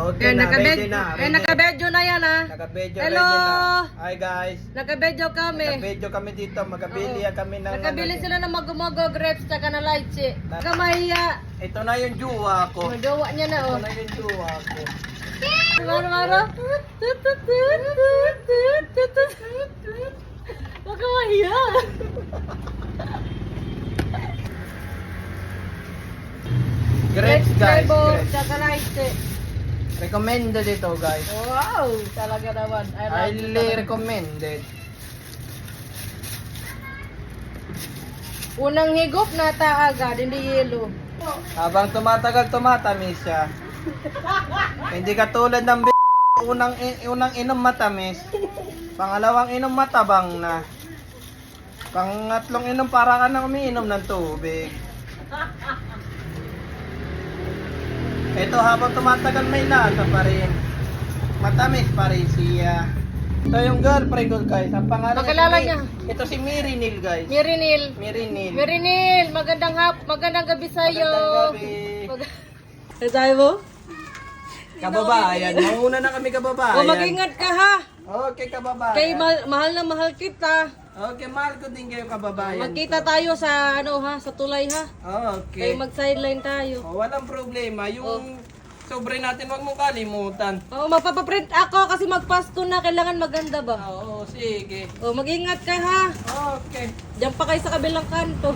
Okay na, ready na. Naka-video na yan ha. Naka-video, Hello. ready na. Hi guys. Naka-video kami. Naka-video kami dito. Magabili kami ng... Nakabili sila ng magumago grapes tsaka na lychee. Kamahiya. Ito na yung juwa ko. Magawa niya na Ito oh. na yung juwa ko. Maro-maro. Huwag ka mahiya. Grapes guys. Grapes Grapes. tsaka lychee. Recommended ito guys. Wow, talaga naman. Highly recommended. Unang higop na agad, hindi yelo. Habang tumatagal, tumatamis siya. Hindi katulad ng unang inom matamis. Pangalawang inom matabang na. Pangatlong inom para ka nang umiinom ng tubig. Ito habang tumatagal may lasa pa rin. Matamis pa rin siya. Ito yung girlfriend ko guys. Ang pangalan Pakilala niya. Ito si Mirinil guys. Mirinil. Mirinil. Mirinil, magandang gabi sa'yo. Magandang gabi. Sabi mo? Kababayan. Mauna na kami kababayan. O mag-ingat ka ha. Okay kababayan. Kay mahal na mahal kita. Okay, mahal ko din kayo kababayan. Magkita tayo sa sa tulay ha. Okay. Kay mag-sideline tayo. Walang problema. Yung sobre natin, wag mong kalimutan. Oo, mapapaprint ako kasi magpasko na. Kailangan maganda ba? Oo, sige. O, mag-ingat ka ha. Okay. Diyan pa kayo sa kabilang kanto.